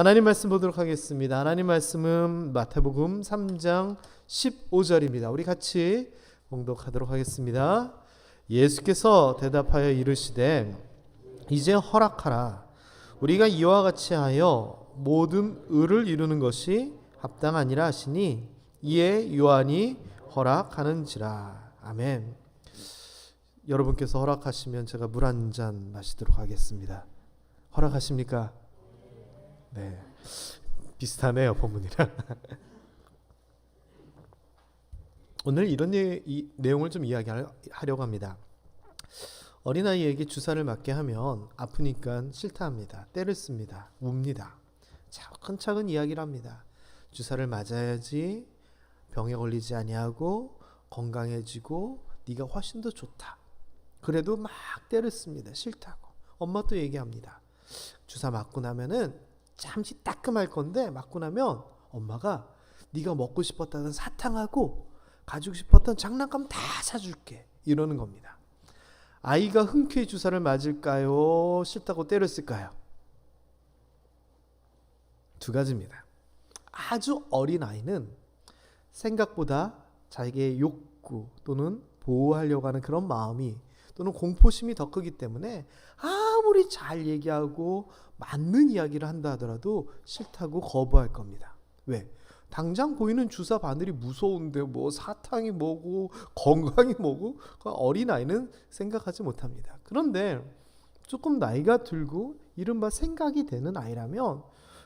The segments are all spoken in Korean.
하나님 말씀 보도록 하겠습니다. 하나님 말씀은 마태복음 3장 15절입니다. 우리 같이 봉독하도록 하겠습니다. 예수께서 대답하여 이르시되 이제 허락하라. 우리가 이와 같이 하여 모든 의를 이루는 것이 합당하니라 하시니 이에 요한이 허락하는지라. 아멘. 여러분께서 허락하시면 제가 물 한 잔 마시도록 하겠습니다. 허락하십니까? 네, 비슷하네요 본문이랑. 오늘 이런 내용을 좀 이야기하려고 합니다. 어린아이에게 주사를 맞게 하면 아프니까 싫다 합니다. 때를 씁니다. 웁니다. 차근차근 이야기를 합니다. 주사를 맞아야지 병에 걸리지 아니하고 건강해지고 네가 훨씬 더 좋다. 그래도 막 때를 씁니다. 싫다고. 엄마 또 얘기합니다. 주사 맞고 나면은 잠시 따끔할 건데 맞고 나면 엄마가 네가 먹고 싶었다는 사탕하고 가지고 싶었던 장난감 다 사줄게. 이러는 겁니다. 아이가 흔쾌히 주사를 맞을까요? 싫다고 때를 쓸까요? 두 가지입니다. 아주 어린 아이는 생각보다 자기의 욕구 또는 보호하려고 하는 그런 마음이 또는 공포심이 더 크기 때문에 아무리 잘 얘기하고 맞는 이야기를 한다 하더라도 싫다고 거부할 겁니다. 왜? 당장 보이는 주사 바늘이 무서운데 뭐 사탕이 뭐고 건강이 뭐고 어린아이는 생각하지 못합니다. 그런데 조금 나이가 들고 이른바 생각이 되는 아이라면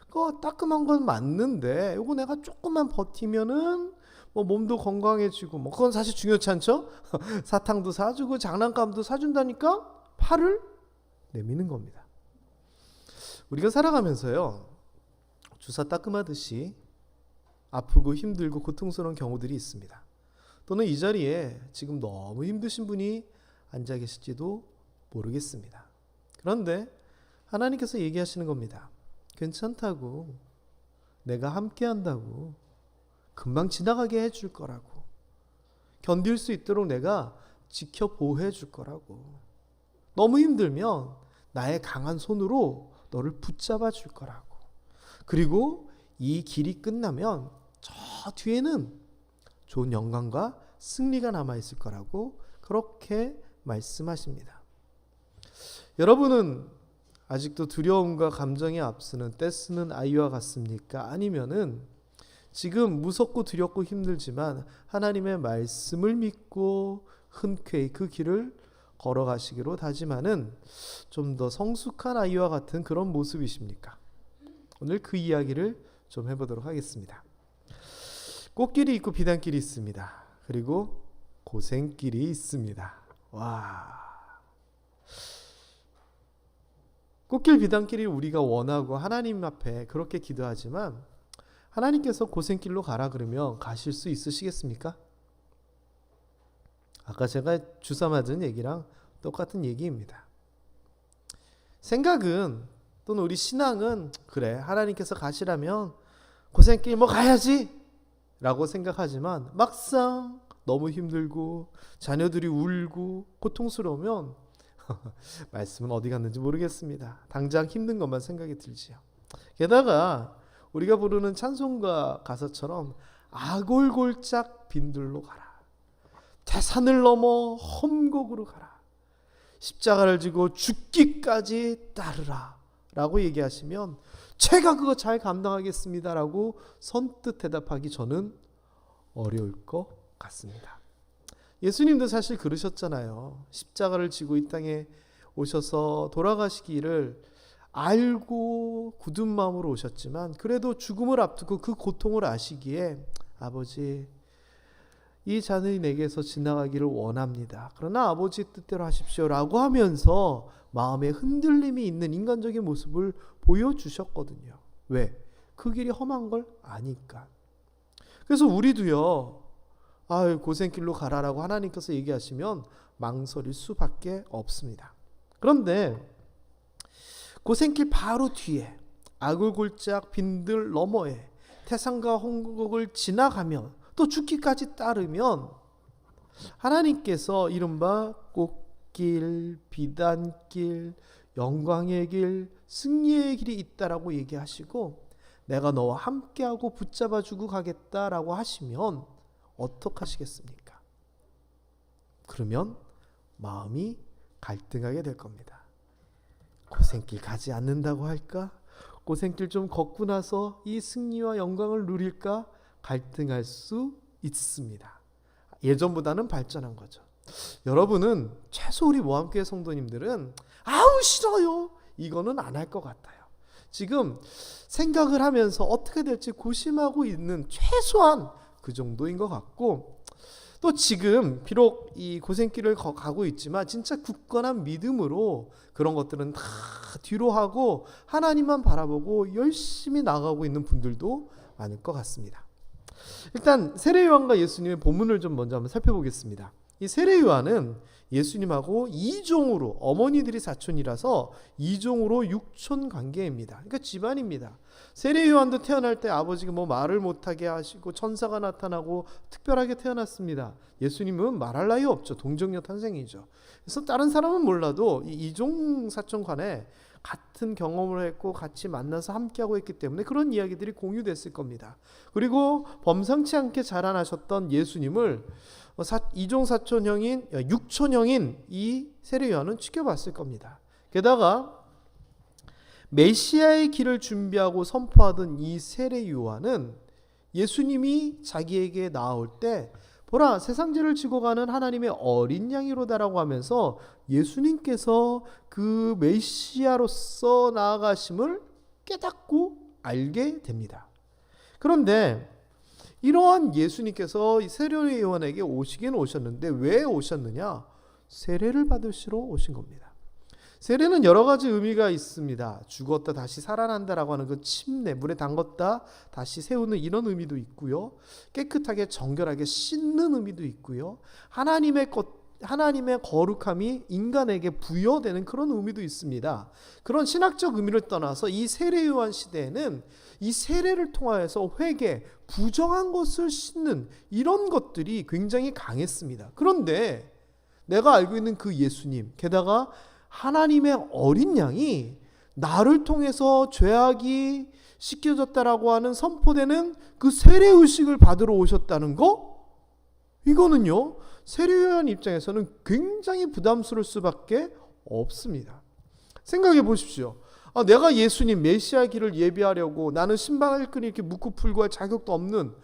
그거 따끔한 건 맞는데 이거 내가 조금만 버티면은 뭐 몸도 건강해지고 뭐 그건 사실 중요치 않죠? 사탕도 사주고 장난감도 사준다니까 팔을 내미는 겁니다. 우리가 살아가면서요 주사 따끔하듯이 아프고 힘들고 고통스러운 경우들이 있습니다. 또는 이 자리에 지금 너무 힘드신 분이 앉아 계실지도 모르겠습니다. 그런데 하나님께서 얘기하시는 겁니다. 괜찮다고, 내가 함께 한다고, 금방 지나가게 해줄 거라고, 견딜 수 있도록 내가 지켜 보호해 줄 거라고, 너무 힘들면 나의 강한 손으로 너를 붙잡아 줄 거라고, 그리고 이 길이 끝나면 저 뒤에는 좋은 영광과 승리가 남아있을 거라고 그렇게 말씀하십니다. 여러분은 아직도 두려움과 감정에 앞서는 떼쓰는 아이와 같습니까? 아니면은 지금 무섭고 두렵고 힘들지만 하나님의 말씀을 믿고 흔쾌히 그 길을 걸어가시기로 다짐하는 좀 더 성숙한 아이와 같은 그런 모습이십니까? 오늘 그 이야기를 좀 해보도록 하겠습니다. 꽃길이 있고 비단길이 있습니다. 그리고 고생길이 있습니다. 와, 꽃길 비단길이 우리가 원하고 하나님 앞에 그렇게 기도하지만 하나님께서 고생길로 가라 그러면 가실 수 있으시겠습니까? 아까 제가 주사 맞은 얘기랑 똑같은 얘기입니다. 생각은 또는 우리 신앙은 그래 하나님께서 가시라면 고생길 뭐 가야지 라고 생각하지만 막상 너무 힘들고 자녀들이 울고 고통스러우면 말씀은 어디 갔는지 모르겠습니다. 당장 힘든 것만 생각이 들지요. 게다가 우리가 부르는 찬송가 가사처럼 아골골짝 빈들로 가라, 태산을 넘어 험곡으로 가라, 십자가를 지고 죽기까지 따르라 라고 얘기하시면 제가 그거 잘 감당하겠습니다 라고 선뜻 대답하기 저는 어려울 것 같습니다. 예수님도 사실 그러셨잖아요. 십자가를 지고 이 땅에 오셔서 돌아가시기를 알고 굳은 마음으로 오셨지만 그래도 죽음을 앞두고 그 고통을 아시기에 아버지 이 잔이 내게서 지나가기를 원합니다. 그러나 아버지 뜻대로 하십시오 라고 하면서 마음에 흔들림이 있는 인간적인 모습을 보여주셨거든요. 왜? 그 길이 험한 걸 아니까. 그래서 우리도요 고생길로 가라라고 하나님께서 얘기하시면 망설일 수밖에 없습니다. 그런데 고생길 바로 뒤에 아골골짝 빈들 너머에 태산과 홍곡을 지나가면 또 죽기까지 따르면 하나님께서 이른바 꽃길, 비단길, 영광의 길, 승리의 길이 있다라고 얘기하시고 내가 너와 함께하고 붙잡아주고 가겠다라고 하시면 어떡하시겠습니까? 그러면 마음이 갈등하게 될 겁니다. 고생길 가지 않는다고 할까? 고생길 좀 걷고 나서 이 승리와 영광을 누릴까? 갈등할 수 있습니다. 예전보다는 발전한 거죠. 여러분은 최소 우리 모함교회 성도님들은 아우 싫어요 이거는 안 할 것 같아요. 지금 생각을 하면서 어떻게 될지 고심하고 있는 최소한 그 정도인 것 같고, 또 지금 비록 이 고생길을 가고 있지만 진짜 굳건한 믿음으로 그런 것들은 다 뒤로 하고 하나님만 바라보고 열심히 나가고 있는 분들도 많을 것 같습니다. 일단 세례요한과 예수님의 본문을 좀 먼저 한번 살펴보겠습니다. 이 세례요한은 예수님하고 이종으로, 어머니들이 사촌이라서 이종으로 육촌 관계입니다. 그러니까 집안입니다. 세례요한도 태어날 때 아버지가 뭐 말을 못하게 하시고 천사가 나타나고 특별하게 태어났습니다. 예수님은 말할 나위 없죠. 동정녀 탄생이죠. 그래서 다른 사람은 몰라도 이 이종 사촌 간에 같은 경험을 했고 같이 만나서 함께하고 있기 때문에 그런 이야기들이 공유됐을 겁니다. 그리고 범상치 않게 자라나셨던 예수님을 이종 사촌형인 육촌형인 이 세례요한은 지켜봤을 겁니다. 게다가 메시아의 길을 준비하고 선포하던 이 세례요한은 예수님이 자기에게 나올 때 보라 세상죄를 지고 가는 하나님의 어린 양이로다라고 하면서 예수님께서 그 메시아로서 나아가심을 깨닫고 알게 됩니다. 그런데 이러한 예수님께서 세례요한에게 오시긴 오셨는데 왜 오셨느냐? 세례를 받으시러 오신 겁니다. 세례는 여러 가지 의미가 있습니다. 죽었다 다시 살아난다라고 하는 그 침례, 물에 담궜다 다시 세우는 이런 의미도 있고요. 깨끗하게 정결하게 씻는 의미도 있고요. 하나님의 거룩함이 인간에게 부여되는 그런 의미도 있습니다. 그런 신학적 의미를 떠나서 이 세례요한 시대에는 이 세례를 통하여서 회개, 부정한 것을 씻는 이런 것들이 굉장히 강했습니다. 그런데 내가 알고 있는 그 예수님, 게다가 하나님의 어린 양이 나를 통해서 죄악이 씻겨졌다라고 하는 선포되는 그 세례의식을 받으러 오셨다는 거? 이거는요 세례요한 입장에서는 굉장히 부담스러울 수밖에 없습니다. 생각해 보십시오. 내가 예수님 메시아 길을 예비하려고 나는 신방을 끈 이렇게 묻고 풀고 할 자격도 없는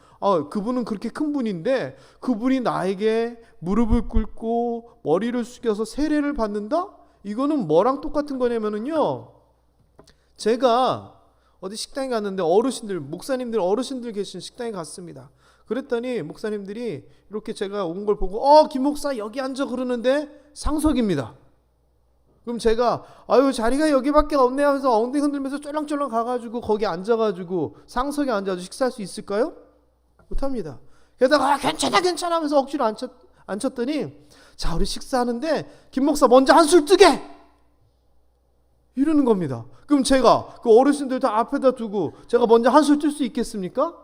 그분은 그렇게 큰 분인데 그분이 나에게 무릎을 꿇고 머리를 숙여서 세례를 받는다? 이거는 뭐랑 똑같은 거냐면요, 제가 어디 식당에 갔는데 목사님들 어르신들 계신 식당에 갔습니다. 그랬더니 목사님들이 이렇게 제가 온 걸 보고 김 목사 여기 앉아 그러는데 상석입니다. 그럼 제가 자리가 여기밖에 없네 하면서 엉덩이 흔들면서 쫄랑쫄랑 가가지고 거기 앉아가지고 상석에 앉아서 식사할 수 있을까요? 못합니다. 게다가 괜찮아 하면서 억지로 앉혔더니 자 우리 식사하는데 김 목사 먼저 한술 뜨게 이러는 겁니다. 그럼 제가 그 어르신들 다 앞에다 두고 제가 먼저 한술 뜰 수 있겠습니까?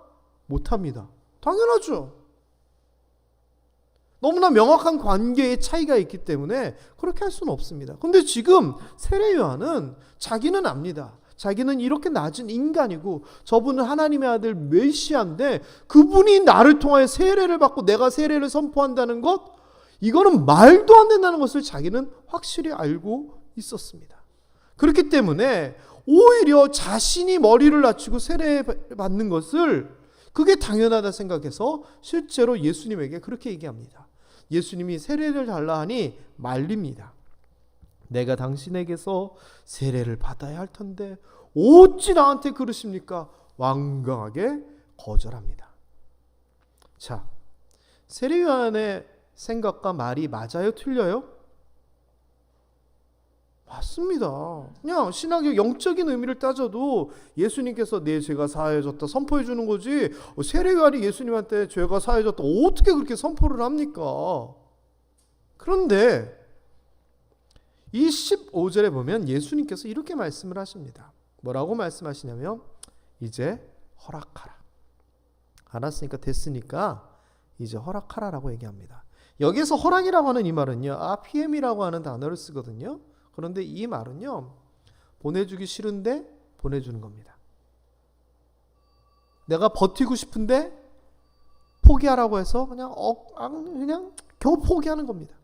못합니다. 당연하죠. 너무나 명확한 관계의 차이가 있기 때문에 그렇게 할 수는 없습니다. 그런데 지금 세례요한은 자기는 압니다. 자기는 이렇게 낮은 인간이고 저분은 하나님의 아들 메시아인데 그분이 나를 통하여 세례를 받고 내가 세례를 선포한다는 것, 이거는 말도 안 된다는 것을 자기는 확실히 알고 있었습니다. 그렇기 때문에 오히려 자신이 머리를 낮추고 세례 받는 것을 그게 당연하다 생각해서 실제로 예수님에게 그렇게 얘기합니다. 예수님이 세례를 달라 하니 말립니다. 내가 당신에게서 세례를 받아야 할 텐데 어찌 나한테 그러십니까? 완강하게 거절합니다. 자, 세례요한의 생각과 말이 맞아요? 틀려요? 맞습니다. 그냥 신학의 영적인 의미를 따져도 예수님께서 내 죄가 사해졌다 선포해 주는 거지, 세례요한이 예수님한테 죄가 사해졌다 어떻게 그렇게 선포를 합니까? 그런데 이 15절에 보면 예수님께서 이렇게 말씀을 하십니다. 뭐라고 말씀하시냐면 이제 허락하라. 알았으니까 됐으니까 이제 허락하라라고 얘기합니다. 여기에서 허락이라고 하는 이 말은요, 아피엠이라고 하는 단어를 쓰거든요. 그런데 이 말은요, 보내주기 싫은데 보내주는 겁니다. 내가 버티고 싶은데 포기하라고 해서 그냥 겨우 포기하는 겁니다.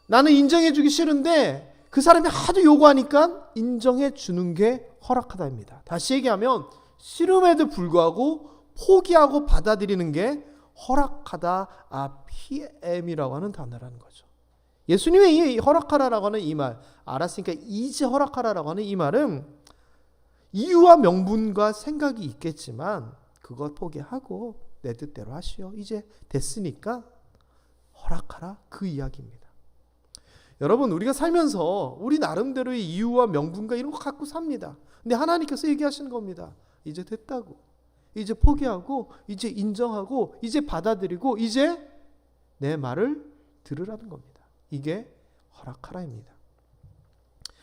나는 인정해주기 싫은데 그 사람이 하도 요구하니까 인정해주는 게 허락하다입니다. 다시 얘기하면 싫음에도 불구하고 포기하고 받아들이는 게 허락하다, PM이라고 하는 단어라는 거죠. 예수님의 이 허락하라라고 하는 이 말, 알았으니까 이제 허락하라라고 하는 이 말은 이유와 명분과 생각이 있겠지만 그것 포기하고 내 뜻대로 하시오. 이제 됐으니까 허락하라, 그 이야기입니다. 여러분, 우리가 살면서 우리 나름대로의 이유와 명분과 이런 거 갖고 삽니다. 근데 하나님께서 얘기하시는 겁니다. 이제 됐다고. 이제 포기하고 이제 인정하고 이제 받아들이고 이제 내 말을 들으라는 겁니다. 이게 허락하라입니다.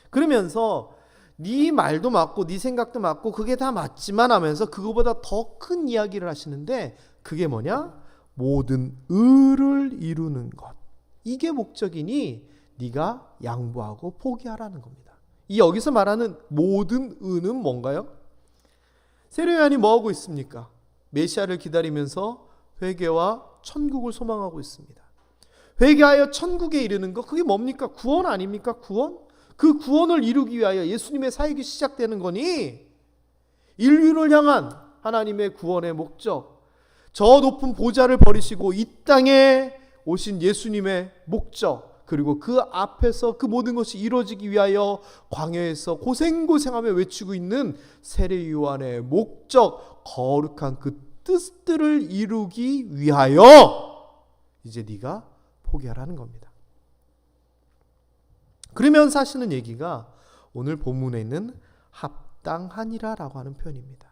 그러면서 네 말도 맞고 네 생각도 맞고 그게 다 맞지만 하면서 그거보다 더 큰 이야기를 하시는데 그게 뭐냐? 모든 의를 이루는 것. 이게 목적이니 네가 양보하고 포기하라는 겁니다. 이 여기서 말하는 모든 의는 뭔가요? 세례요한이 뭐하고 있습니까? 메시아를 기다리면서 회개와 천국을 소망하고 있습니다. 회개하여 천국에 이르는 것, 그게 뭡니까? 구원 아닙니까? 구원? 그 구원을 이루기 위하여 예수님의 사역이 시작되는 거니 인류를 향한 하나님의 구원의 목적, 저 높은 보좌를 버리시고 이 땅에 오신 예수님의 목적, 그리고 그 앞에서 그 모든 것이 이루어지기 위하여 광야에서 고생고생하며 외치고 있는 세례 요한의 목적, 거룩한 그 뜻들을 이루기 위하여 이제 네가 포기하라는 겁니다. 그러면서 하시는 얘기가 오늘 본문에 있는 합당하니라라고 하는 표현입니다.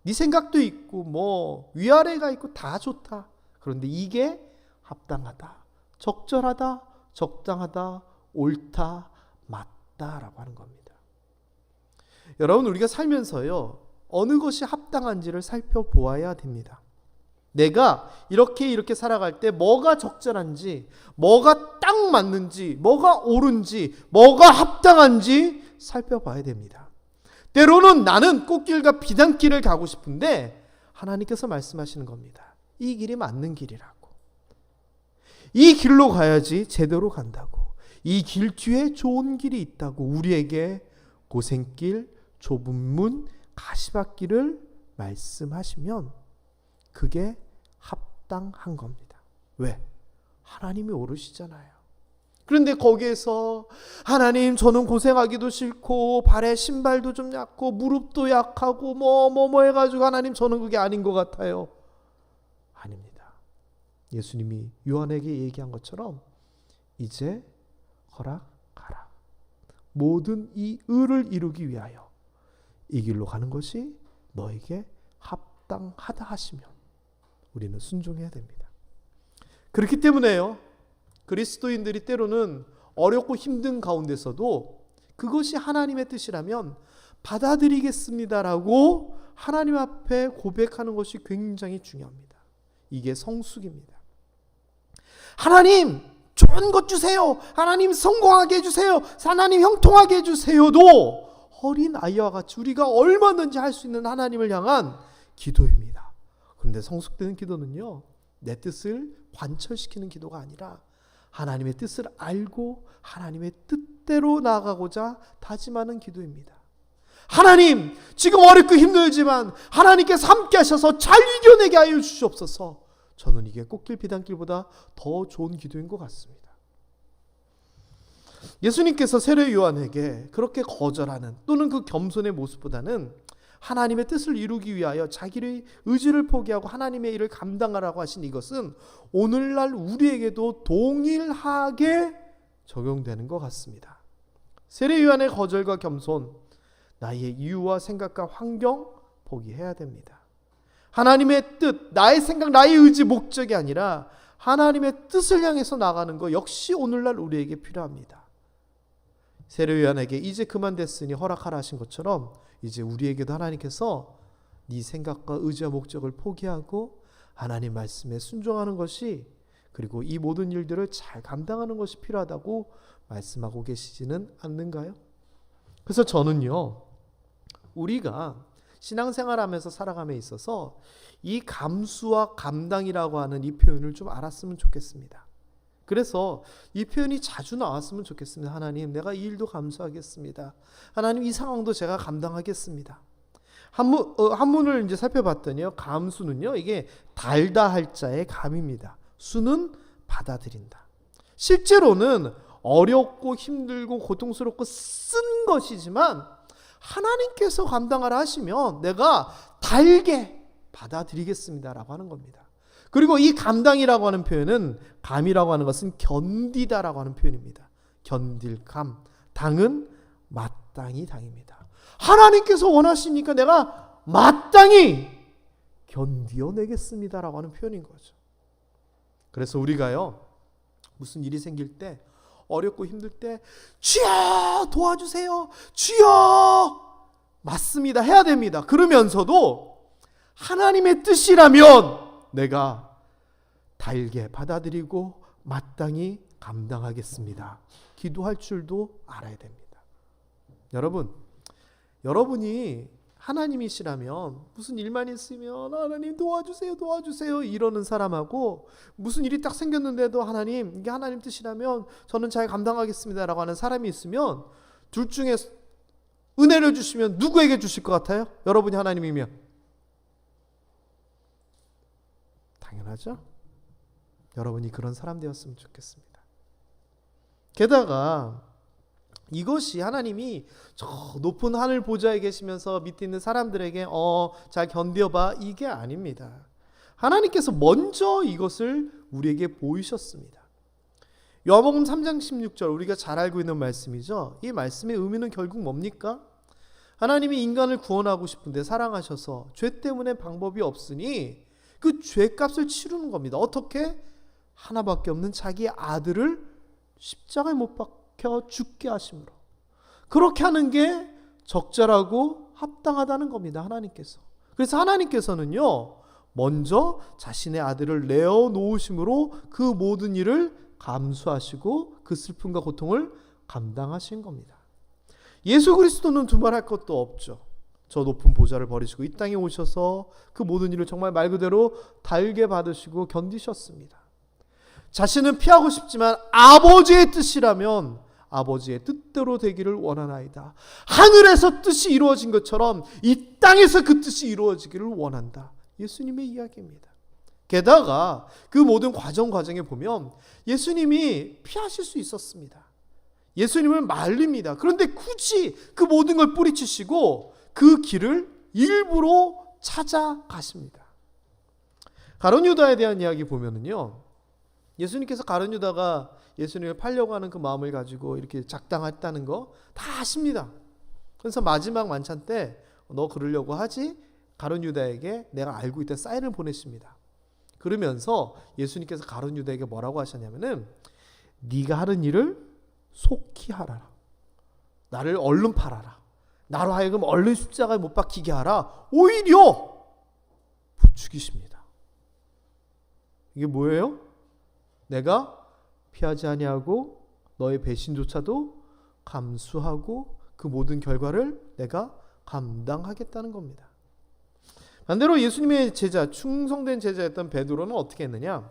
네 생각도 있고 뭐 위아래가 있고 다 좋다. 그런데 이게 합당하다, 적절하다, 적당하다, 옳다, 맞다라고 하는 겁니다. 여러분, 우리가 살면서요, 어느 것이 합당한지를 살펴보아야 됩니다. 내가 이렇게 살아갈 때 뭐가 적절한지, 뭐가 딱 맞는지, 뭐가 옳은지, 뭐가 합당한지 살펴봐야 됩니다. 때로는 나는 꽃길과 비단길을 가고 싶은데 하나님께서 말씀하시는 겁니다. 이 길이 맞는 길이라고. 이 길로 가야지 제대로 간다고. 이 길 뒤에 좋은 길이 있다고 우리에게 고생길, 좁은 문, 가시밭길을 말씀하시면 그게 합당한 겁니다. 왜? 하나님이 오르시잖아요. 그런데 거기에서 하나님, 저는 고생하기도 싫고 발에 신발도 좀 얇고 무릎도 약하고 뭐 해가지고 하나님, 저는 그게 아닌 것 같아요. 아닙니다. 예수님이 요한에게 얘기한 것처럼 이제 허락하라. 모든 이 의를 이루기 위하여 이 길로 가는 것이 너에게 합당하다 하시면 우리는 순종해야 됩니다. 그렇기 때문에요, 그리스도인들이 때로는 어렵고 힘든 가운데서도 그것이 하나님의 뜻이라면 받아들이겠습니다라고 하나님 앞에 고백하는 것이 굉장히 중요합니다. 이게 성숙입니다. 하나님, 좋은 것 주세요. 하나님, 성공하게 해주세요. 하나님, 형통하게 해주세요도 어린 아이와 같이 우리가 얼마든지 할 수 있는 하나님을 향한 기도입니다. 그런데 성숙되는 기도는요, 내 뜻을 관철시키는 기도가 아니라 하나님의 뜻을 알고 하나님의 뜻대로 나아가고자 다짐하는 기도입니다. 하나님, 지금 어렵고 힘들지만 하나님께서 함께 하셔서 잘 이겨내게 하여 주시옵소서. 저는 이게 꽃길 비단길보다 더 좋은 기도인 것 같습니다. 예수님께서 세례 요한에게 그렇게 거절하는 또는 그 겸손의 모습보다는 하나님의 뜻을 이루기 위하여 자기의 의지를 포기하고 하나님의 일을 감당하라고 하신 이것은 오늘날 우리에게도 동일하게 적용되는 것 같습니다. 세례 요한의 거절과 겸손, 나의 이유와 생각과 환경 포기해야 됩니다. 하나님의 뜻, 나의 생각, 나의 의지, 목적이 아니라 하나님의 뜻을 향해서 나가는 것 역시 오늘날 우리에게 필요합니다. 세례 요한에게 이제 그만 됐으니 허락하라 하신 것처럼 이제 우리에게도 하나님께서 네 생각과 의지와 목적을 포기하고 하나님 말씀에 순종하는 것이, 그리고 이 모든 일들을 잘 감당하는 것이 필요하다고 말씀하고 계시지는 않는가요? 그래서 저는요, 우리가 신앙생활하면서 살아감에 있어서 이 감수와 감당이라고 하는 이 표현을 좀 알았으면 좋겠습니다. 그래서 이 표현이 자주 나왔으면 좋겠습니다. 하나님, 내가 이 일도 감수하겠습니다. 하나님, 이 상황도 제가 감당하겠습니다. 한문을 이제 살펴봤더니요, 감수는요, 이게 달다 할 자의 감입니다. 수는 받아들인다. 실제로는 어렵고 힘들고 고통스럽고 쓴 것이지만 하나님께서 감당하라 하시면 내가 달게 받아들이겠습니다라고 하는 겁니다. 그리고 이 감당이라고 하는 표현은, 감이라고 하는 것은 견디다라고 하는 표현입니다. 견딜 감, 당은 마땅히 당입니다. 하나님께서 원하시니까 내가 마땅히 견디어내겠습니다라고 하는 표현인 거죠. 그래서 우리가요, 무슨 일이 생길 때, 어렵고 힘들 때 주여 도와주세요, 주여, 맞습니다, 해야 됩니다. 그러면서도 하나님의 뜻이라면 내가 달게 받아들이고 마땅히 감당하겠습니다. 기도할 줄도 알아야 됩니다. 여러분이 하나님이시라면 무슨 일만 있으면 하나님 도와주세요, 도와주세요 이러는 사람하고, 무슨 일이 딱 생겼는데도 하나님, 이게 하나님 뜻이라면 저는 잘 감당하겠습니다 라고 하는 사람이 있으면, 둘 중에 은혜를 주시면 누구에게 주실 것 같아요? 여러분이 하나님이면? 당연하죠. 여러분이 그런 사람 되었으면 좋겠습니다. 게다가 이것이 하나님이 저 높은 하늘 보좌에 계시면서 밑에 있는 사람들에게 잘 견뎌봐, 이게 아닙니다. 하나님께서 먼저 이것을 우리에게 보이셨습니다. 요한복음 3장 16절, 우리가 잘 알고 있는 말씀이죠. 이 말씀의 의미는 결국 뭡니까? 하나님이 인간을 구원하고 싶은데 사랑하셔서 죄 때문에 방법이 없으니 그 죄값을 치르는 겁니다. 어떻게? 하나밖에 없는 자기 아들을 십자가에 못 박혀 죽게 하심으로. 그렇게 하는 게 적절하고 합당하다는 겁니다, 하나님께서. 그래서 하나님께서는요, 먼저 자신의 아들을 내어 놓으심으로 그 모든 일을 감수하시고 그 슬픔과 고통을 감당하신 겁니다. 예수 그리스도는 두말할 것도 없죠. 저 높은 보좌를 버리시고 이 땅에 오셔서 그 모든 일을 정말 말 그대로 달게 받으시고 견디셨습니다. 자신은 피하고 싶지만 아버지의 뜻이라면 아버지의 뜻대로 되기를 원하나이다. 하늘에서 뜻이 이루어진 것처럼 이 땅에서 그 뜻이 이루어지기를 원한다. 예수님의 이야기입니다. 게다가 그 모든 과정에 보면 예수님이 피하실 수 있었습니다. 예수님을 말립니다. 그런데 굳이 그 모든 걸 뿌리치시고 그 길을 일부러 찾아가십니다. 가룟 유다에 대한 이야기 보면은요, 예수님께서 가룟 유다가 예수님을 팔려고 하는 그 마음을 가지고 이렇게 작당했다는 거 다 아십니다. 그래서 마지막 만찬 때 너 그러려고 하지? 가룟 유다에게 내가 알고 있다 사인을 보내십니다. 그러면서 예수님께서 가룟 유다에게 뭐라고 하셨냐면은, 네가 하는 일을 속히 하라. 나를 얼른 팔아라. 나로 하여금 얼른 십자가에 못 박히게 하라. 오히려 부추기십니다. 이게 뭐예요? 내가 피하지 아니하고 너의 배신조차도 감수하고 그 모든 결과를 내가 감당하겠다는 겁니다. 반대로 예수님의 제자, 충성된 제자였던 베드로는 어떻게 했느냐?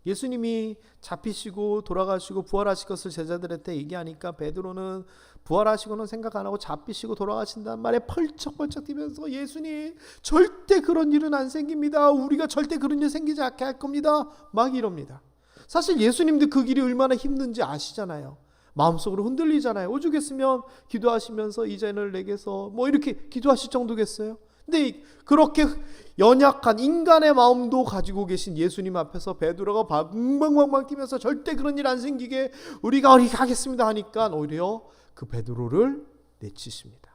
예수님이 잡히시고 돌아가시고 부활하실 것을 제자들한테 얘기하니까 베드로는 부활하시고는 생각 안 하고 잡히시고 돌아가신다는 말에 펄쩍펄쩍 뛰면서, 예수님 절대 그런 일은 안 생깁니다. 우리가 절대 그런 일 생기지 않게 할 겁니다. 막 이럽니다. 사실 예수님도 그 길이 얼마나 힘든지 아시잖아요. 마음속으로 흔들리잖아요. 오죽했으면 기도하시면서 이제는 내게서 뭐 이렇게 기도하실 정도겠어요. 근데 그렇게 연약한 인간의 마음도 가지고 계신 예수님 앞에서 베드로가 방방방방 뛰면서 절대 그런 일 안 생기게 우리가 하겠습니다 하니까 오히려 그 베드로를 내치십니다.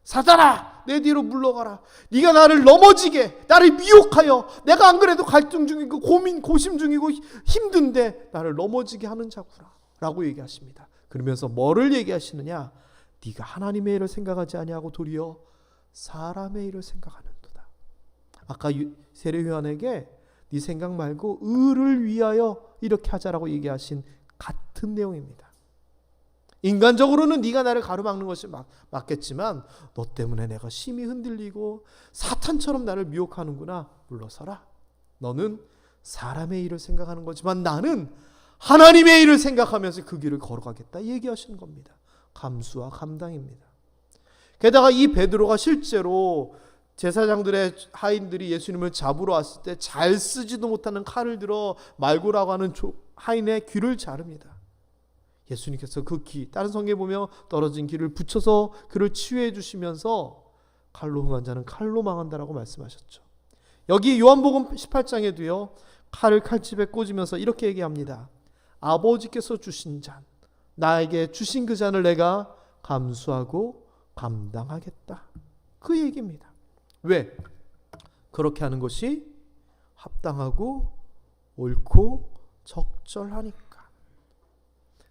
사단아, 내 뒤로 물러가라. 네가 나를 넘어지게, 나를 미혹하여, 내가 안 그래도 갈등 중이고 고심 중이고 힘든데 나를 넘어지게 하는 자구나 라고 얘기하십니다. 그러면서 뭐를 얘기하시느냐? 네가 하나님의 일을 생각하지 아니하고 도리어 사람의 일을 생각하는도다. 아까 세례요한에게 네 생각 말고 의를 위하여 이렇게 하자라고 얘기하신 같은 내용입니다. 인간적으로는 네가 나를 가로막는 것이 맞겠지만 너 때문에 내가 심히 흔들리고 사탄처럼 나를 미혹하는구나. 물러서라. 너는 사람의 일을 생각하는 거지만 나는 하나님의 일을 생각하면서 그 길을 걸어가겠다 얘기하시는 겁니다. 감수와 감당입니다. 게다가 이 베드로가 실제로 제사장들의 하인들이 예수님을 잡으러 왔을 때 잘 쓰지도 못하는 칼을 들어 말고라고 하는 하인의 귀를 자릅니다. 예수님께서 그 귀, 다른 성경에 보면 떨어진 귀를 붙여서 그를 치유해 주시면서 칼로 흥한 자는 칼로 망한다라고 말씀하셨죠. 여기 요한복음 18장에도요. 칼을 칼집에 꽂으면서 이렇게 얘기합니다. 아버지께서 주신 잔, 나에게 주신 그 잔을 내가 감수하고 감당하겠다. 그 얘기입니다. 왜? 그렇게 하는 것이 합당하고 옳고 적절하니까.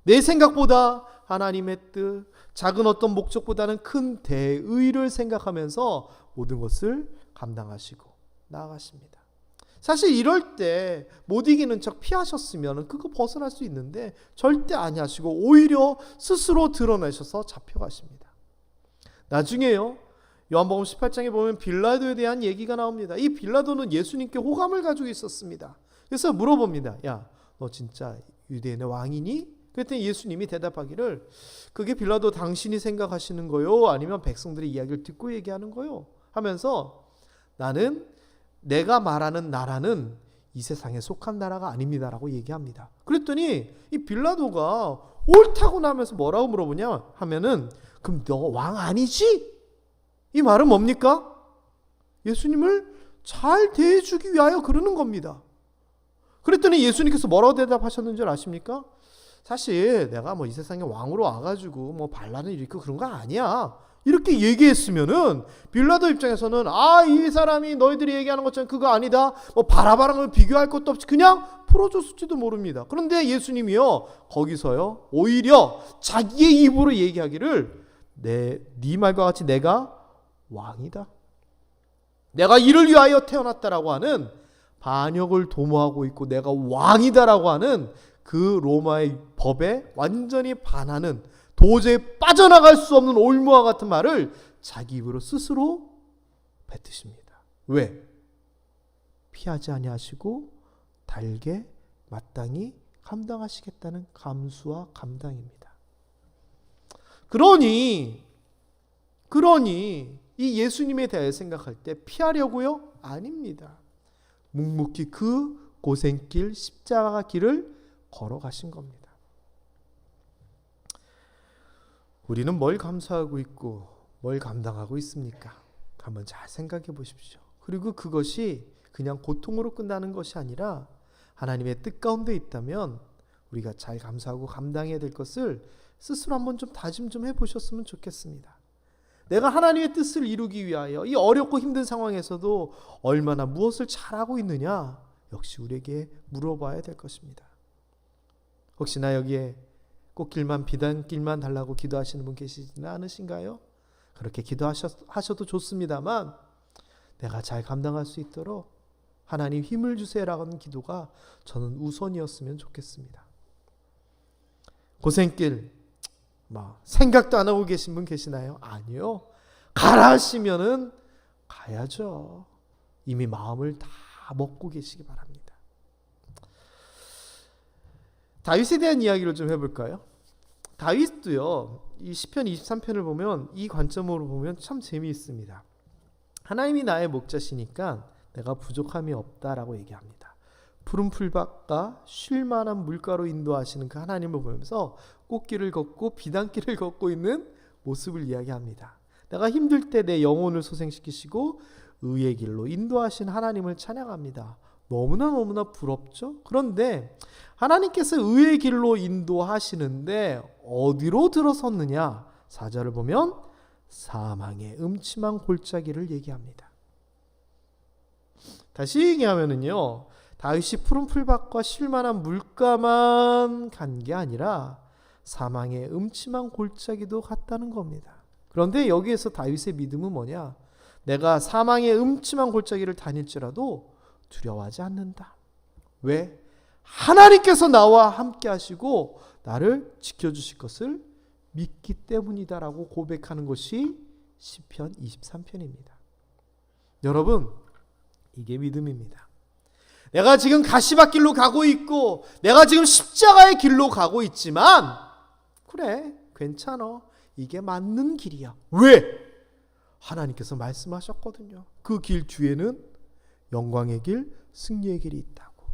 내 생각보다 하나님의 뜻, 작은 어떤 목적보다는 큰 대의를 생각하면서 모든 것을 감당하시고 나아가십니다. 사실 이럴 때 못 이기는 척 피하셨으면 그거 벗어날 수 있는데 절대 안 하시고 오히려 스스로 드러내셔서 잡혀가십니다. 나중에요. 요한복음 18장에 보면 빌라도에 대한 얘기가 나옵니다. 이 빌라도는 예수님께 호감을 가지고 있었습니다. 그래서 물어봅니다. 야, 너 진짜 유대인의 왕이니? 그랬더니 예수님이 대답하기를 그게 빌라도 당신이 생각하시는 거요? 아니면 백성들의 이야기를 듣고 얘기하는 거요? 하면서 나는 내가 말하는 나라는 이 세상에 속한 나라가 아닙니다라고 얘기합니다. 그랬더니 이 빌라도가 옳다고 나면서 뭐라고 물어보냐 하면은 그럼 너 왕 아니지? 이 말은 뭡니까? 예수님을 잘 대해주기 위하여 그러는 겁니다. 그랬더니 예수님께서 뭐라고 대답하셨는 줄 아십니까? 사실 내가 이 세상에 왕으로 와가지고 반란을 일으키고 그런 거 아니야. 이렇게 얘기했으면은 빌라도 입장에서는 이 사람이 너희들이 얘기하는 것처럼 그거 아니다. 바라바랑을 비교할 것도 없이 그냥 풀어줬을지도 모릅니다. 그런데 예수님이요 거기서요 오히려 자기의 입으로 얘기하기를 네 말과 같이 내가 왕이다. 내가 이를 위하여 태어났다라고 하는 반역을 도모하고 있고 내가 왕이다라고 하는 그 로마의 법에 완전히 반하는 도저히 빠져나갈 수 없는 올무와 같은 말을 자기 입으로 스스로 뱉으십니다. 왜? 피하지 아니하시고 달게 마땅히 감당하시겠다는 감수와 감당입니다. 그러니 이 예수님에 대해 생각할 때 피하려고요? 아닙니다. 묵묵히 그 고생길 십자가 길을 걸어가신 겁니다. 우리는 뭘 감수하고 있고 뭘 감당하고 있습니까? 한번 잘 생각해 보십시오. 그리고 그것이 그냥 고통으로 끝나는 것이 아니라 하나님의 뜻 가운데 있다면 우리가 잘 감수하고 감당해야 될 것을 스스로 한번 좀 다짐 좀 해보셨으면 좋겠습니다. 내가 하나님의 뜻을 이루기 위하여 이 어렵고 힘든 상황에서도 얼마나 무엇을 잘하고 있느냐 역시 우리에게 물어봐야 될 것입니다. 혹시나 여기에 꽃길만 비단길만 달라고 기도하시는 분 계시지는 않으신가요? 그렇게 기도하셔도 좋습니다만 내가 잘 감당할 수 있도록 하나님 힘을 주세요라고 하는 기도가 저는 우선이었으면 좋겠습니다. 고생길 생각도 안 하고 계신 분 계시나요? 아니요. 가라 하시면은 가야죠. 이미 마음을 다 먹고 계시기 바랍니다. 다윗에 대한 이야기를 좀 해볼까요? 다윗도요. 이 시편 23편을 보면 이 관점으로 보면 참 재미있습니다. 하나님이 나의 목자시니까 내가 부족함이 없다라고 얘기합니다. 푸른 풀밭과 쉴만한 물가로 인도하시는 그 하나님을 보면서 꽃길을 걷고 비단길을 걷고 있는 모습을 이야기합니다. 내가 힘들 때 내 영혼을 소생시키시고 의의 길로 인도하신 하나님을 찬양합니다. 너무나 부럽죠? 그런데 하나님께서 의의 길로 인도하시는데 어디로 들어섰느냐? 4절을 보면 사망의 음침한 골짜기를 얘기합니다. 다시 얘기하면은요. 다윗이 푸른 풀밭과 쉴만한 물가만 간 게 아니라 사망의 음침한 골짜기도 갔다는 겁니다. 그런데 여기에서 다윗의 믿음은 뭐냐? 내가 사망의 음침한 골짜기를 다닐지라도 두려워하지 않는다. 왜? 하나님께서 나와 함께 하시고 나를 지켜주실 것을 믿기 때문이다라고 고백하는 것이 시편 23편입니다. 여러분, 이게 믿음입니다. 내가 지금 가시밭길로 가고 있고 내가 지금 십자가의 길로 가고 있지만 그래, 괜찮아. 이게 맞는 길이야. 왜? 하나님께서 말씀하셨거든요. 그 길 뒤에는 영광의 길, 승리의 길이 있다고.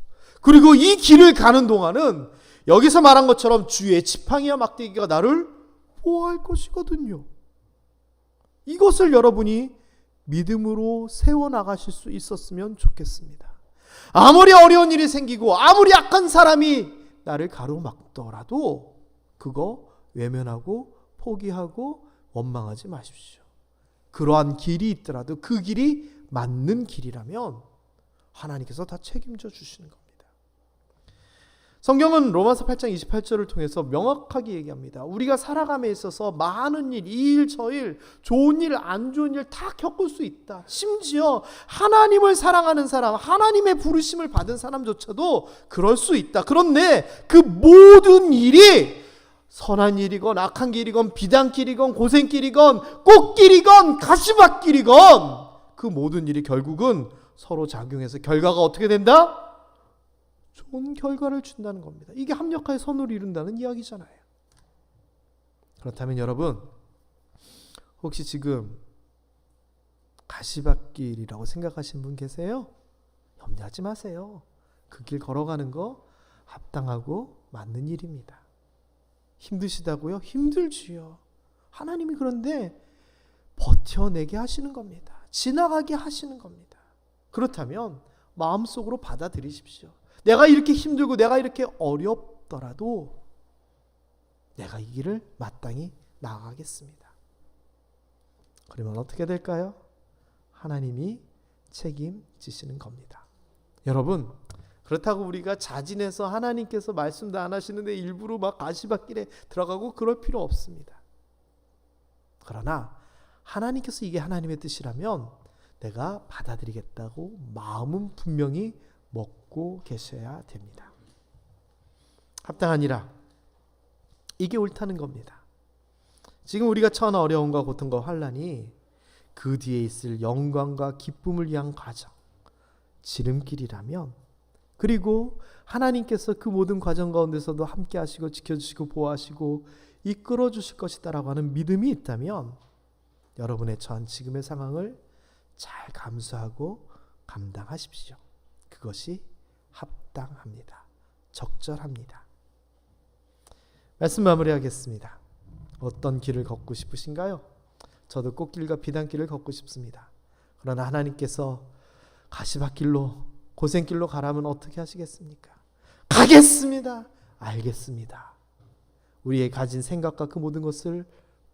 그리고 이 길을 가는 동안은 여기서 말한 것처럼 주의 지팡이와 막대기가 나를 보호할 것이거든요. 이것을 여러분이 믿음으로 세워나가실 수 있었으면 좋겠습니다. 아무리 어려운 일이 생기고 아무리 악한 사람이 나를 가로막더라도 그거 외면하고 포기하고 원망하지 마십시오. 그러한 길이 있더라도 그 길이 맞는 길이라면 하나님께서 다 책임져 주시는 겁니다. 성경은 로마서 8장 28절을 통해서 명확하게 얘기합니다. 우리가 살아감에 있어서 많은 일, 이 일, 저 일, 좋은 일, 안 좋은 일 다 겪을 수 있다. 심지어 하나님을 사랑하는 사람, 하나님의 부르심을 받은 사람조차도 그럴 수 있다. 그런데 그 모든 일이 선한 일이건 악한 길이건 비단길이건 고생길이건 꽃길이건 가시밭길이건 그 모든 일이 결국은 서로 작용해서 결과가 어떻게 된다? 좋은 결과를 준다는 겁니다. 이게 합력하여 선을 이룬다는 이야기잖아요. 그렇다면 여러분, 혹시 지금 가시밭길이라고 생각하시는 분 계세요? 염려하지 마세요. 그 길 걸어가는 거 합당하고 맞는 일입니다. 힘드시다고요? 힘들지요. 하나님이 그런데 버텨내게 하시는 겁니다. 지나가게 하시는 겁니다. 그렇다면 마음속으로 받아들이십시오. 내가 이렇게 힘들고 내가 이렇게 어렵더라도 내가 이 길을 마땅히 나아가겠습니다. 그러면 어떻게 될까요? 하나님이 책임지시는 겁니다. 여러분, 그렇다고 우리가 자진해서 하나님께서 말씀도 안 하시는데 일부러 막 가시밭길에 들어가고 그럴 필요 없습니다. 그러나 하나님께서 이게 하나님의 뜻이라면 내가 받아들이겠다고 마음은 분명히 먹고 계셔야 됩니다. 합당하니라. 이게 옳다는 겁니다. 지금 우리가 처한 어려움과 고통과 환난이 그 뒤에 있을 영광과 기쁨을 위한 과정, 지름길이라면, 그리고 하나님께서 그 모든 과정 가운데서도 함께 하시고 지켜주시고 보호하시고 이끌어 주실 것이다라고 하는 믿음이 있다면 여러분의 처한 지금의 상황을 잘 감수하고 감당하십시오. 그것이 합당합니다. 적절합니다. 말씀 마무리하겠습니다. 어떤 길을 걷고 싶으신가요? 저도 꽃길과 비단길을 걷고 싶습니다. 그러나 하나님께서 가시밭길로 고생길로 가라면 어떻게 하시겠습니까? 가겠습니다. 알겠습니다. 우리의 가진 생각과 그 모든 것을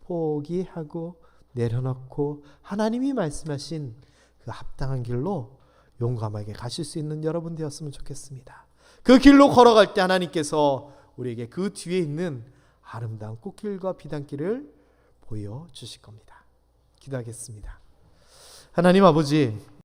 포기하고 내려놓고 하나님이 말씀하신 그 합당한 길로 용감하게 가실 수 있는 여러분 되었으면 좋겠습니다. 그 길로 걸어갈 때 하나님께서 우리에게 그 뒤에 있는 아름다운 꽃길과 비단길을 보여주실 겁니다. 기도하겠습니다. 하나님 아버지,